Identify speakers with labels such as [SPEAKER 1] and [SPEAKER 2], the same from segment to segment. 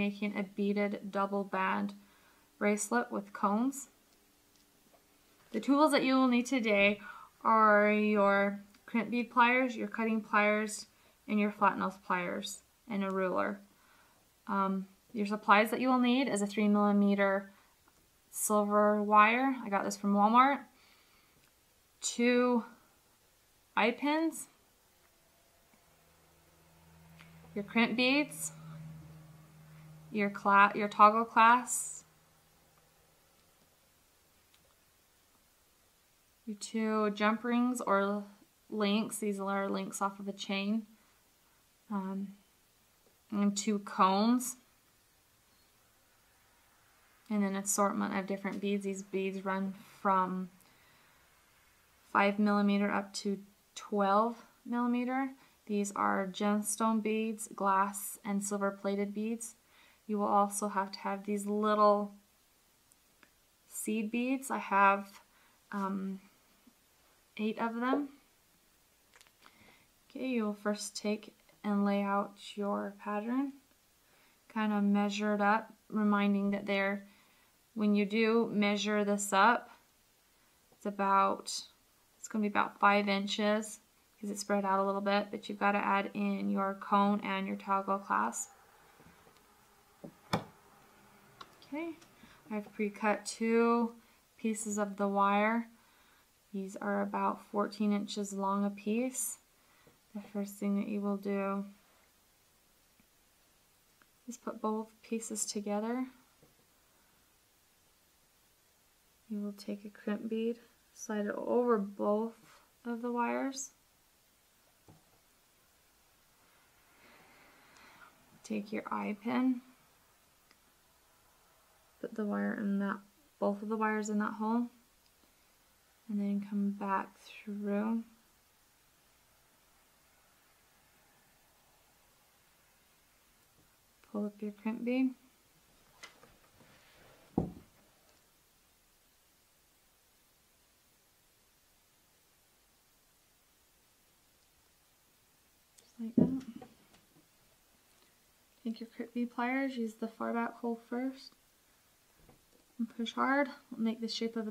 [SPEAKER 1] making a beaded double band bracelet with cones. The tools that you will need today are your crimp bead pliers, your cutting pliers, and your flat nose pliers, and a ruler. Your supplies that you will need is a 3mm silver wire. I got this from Walmart. 2 eye pins, your crimp beads, your toggle clasps, your 2 jump rings or links. These are links off of a chain, and 2 cones, and an assortment of different beads. These beads run from 5mm up to 12mm. These are gemstone beads, glass and silver plated beads. You will also have to have these little seed beads. I have 8 of them. Okay, you will first take and lay out your pattern, kind of measure it up, reminding that when you do measure this up, it's going to be about 5 inches because it's spread out a little bit, but you've got to add in your cone and your toggle clasp. Okay, I've pre-cut 2 pieces of the wire. These are about 14 inches long a piece. The first thing that you will do is put both pieces together. You will take a crimp bead, slide it over both of the wires. Take your eye pin, put the wire in both of the wires in that hole, and then come back through. Pull up your crimp bead. Like that. Take your crimp bead pliers, use the far back hole first, and push hard. Make the shape of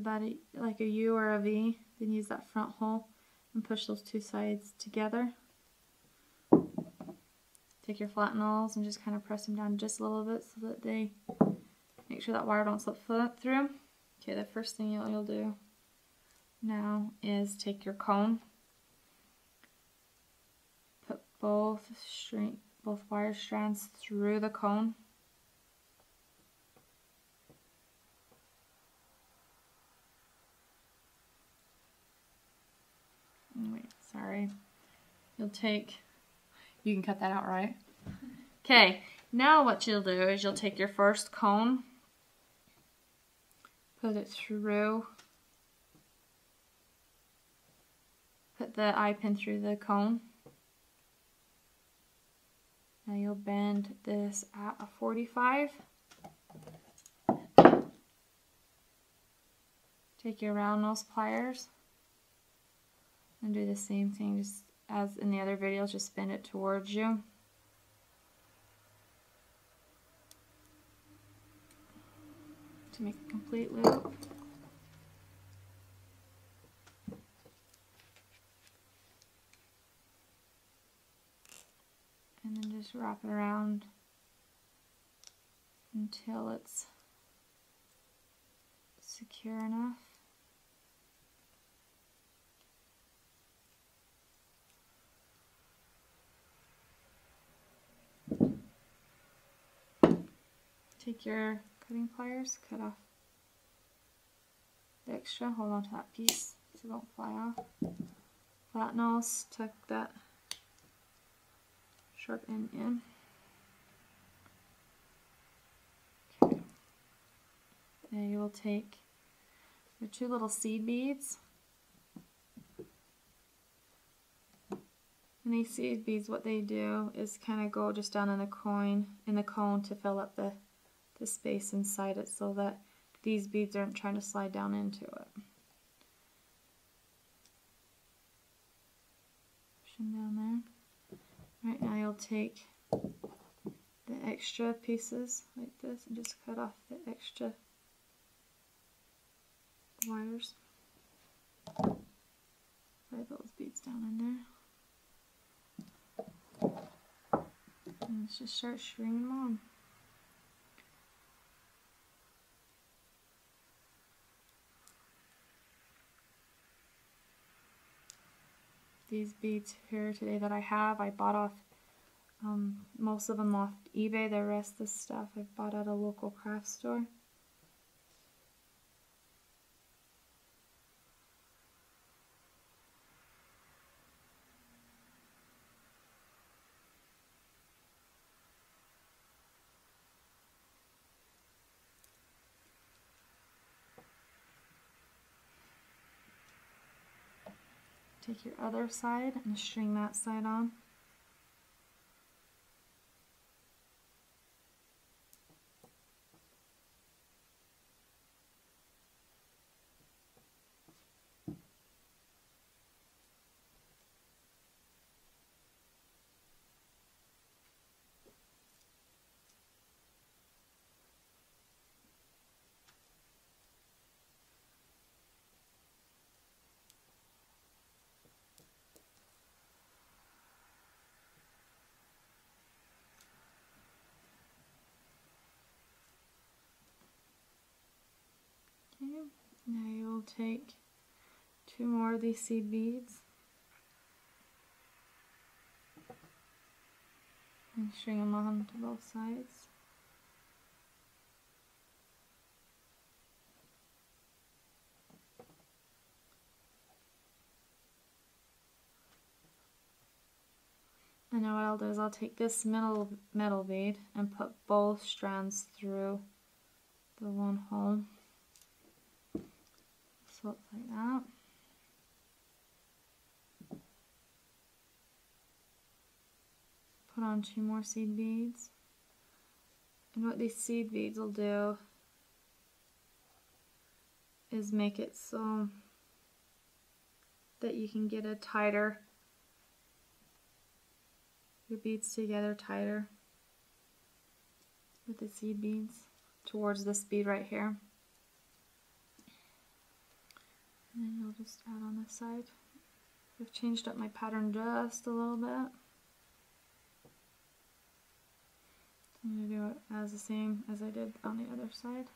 [SPEAKER 1] like a U or a V. Then use that front hole and push those 2 sides together. Take your flat nails and just kind of press them down just a little bit so that they make sure that wire don't slip through. Okay, the first thing you'll do now is take your cone. Put both wire strands through the cone. Wait, sorry. You can cut that out, right? Okay, now what you'll do is you'll take your first cone, put it through, put the eye pin through the cone. Now you'll bend this at a 45. Take your round nose pliers and do the same thing just as in the other videos, just bend it towards you. To make a complete loop. And then just wrap it around until it's secure enough. Take your cutting pliers, cut off the extra, hold on to that piece so it don't fly off. Flat nose, tuck that sharp end in. Okay. Then you will take your 2 little seed beads. And these seed beads, what they do is kind of go just down in the cone to fill up the space inside it so that these beads aren't trying to slide down into it. Push them down there. Right now you'll take the extra pieces like this and just cut off the extra wires. Slide those beads down in there. And let's just start stringing them on. These beads here today that I have, I bought off most of them off eBay. The rest of the stuff I bought at a local craft store. Take your other side and string that side on. Okay, now you'll take 2 more of these seed beads and string them on to both sides. And now what I'll do is I'll take this middle bead and put both strands through the one hole. So it's like that. Put on 2 more seed beads. And what these seed beads will do is make it so that you can get a tighter, your beads together tighter with the seed beads towards this bead right here. And then you'll just add on this side. I've changed up my pattern just a little bit. I'm going to do it as the same as I did on the other side.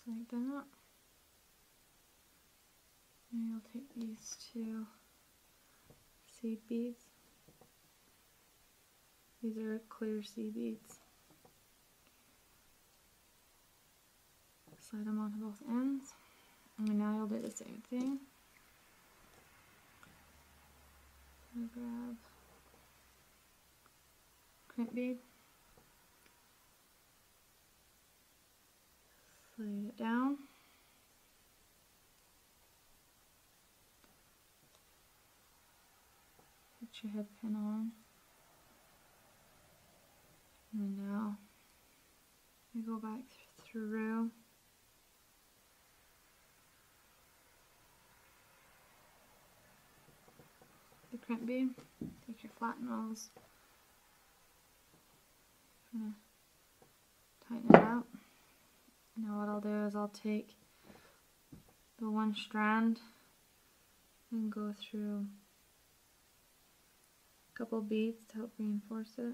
[SPEAKER 1] Like that. And you'll take these 2 seed beads. These are clear seed beads. Slide them onto both ends. And now you'll do the same thing. So grab crimp bead. Slide it down. Put your head pin on. And now you go back through. The crimp bead. Take your flat nose. Tighten it up. And Now what I'll do is I'll take the one strand and go through a couple beads to help reinforce it.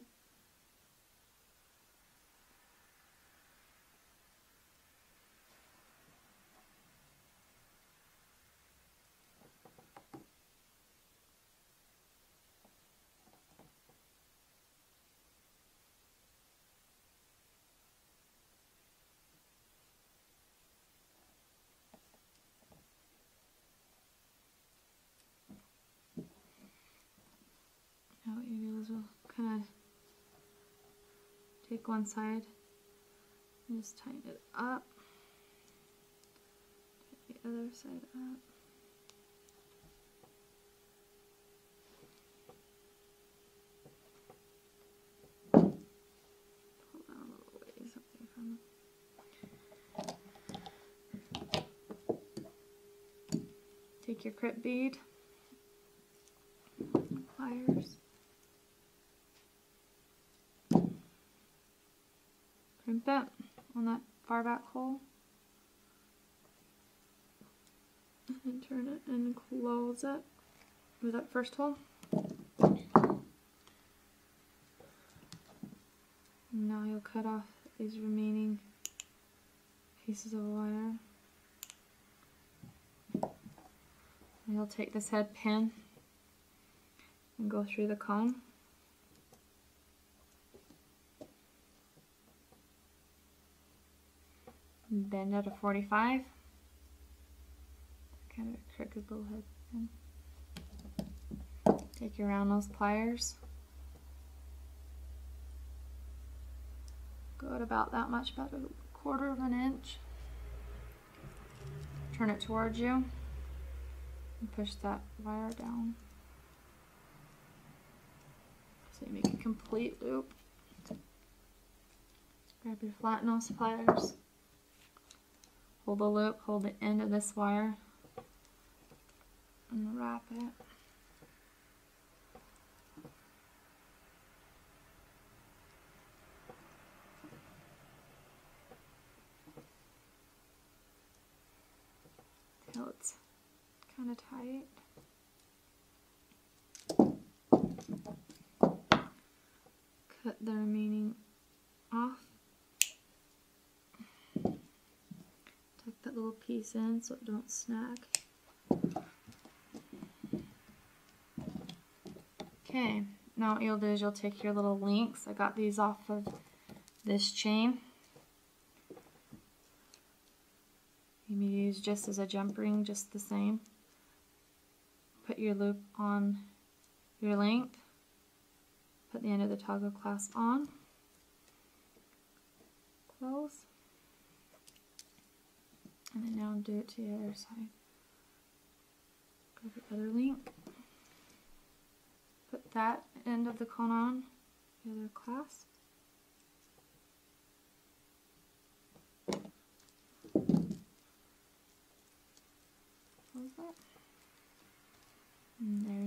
[SPEAKER 1] Now what you do is we'll kind of take one side and just tighten it up. Take the other side up. Pull that a little ways away from it. Take your crypt bead, pliers, crimp it on that far back hole, and then turn it and close it with that first hole. And now you'll cut off these remaining pieces of wire. And you'll take this head pin and go through the cone. Bend at a 45. Kind of a crooked little head pin. Take your round nose pliers. Go at about that much, about 1/4 of an inch. Turn it towards you and push that wire down. So you make a complete loop. Grab your flat nose pliers. Hold the loop, hold the end of this wire, and wrap it. Till it's kind of tight. Cut the remaining off. Tuck that little piece in so it don't snag. Okay, now what you'll do is you'll take your little links. I got these off of this chain. You may use just as a jump ring, just the same. Put your loop on your length. Put the end of the toggle clasp on. Close. And then now do it to the other side. Grab the other link. Put that end of the cone on the other clasp. Close that. And there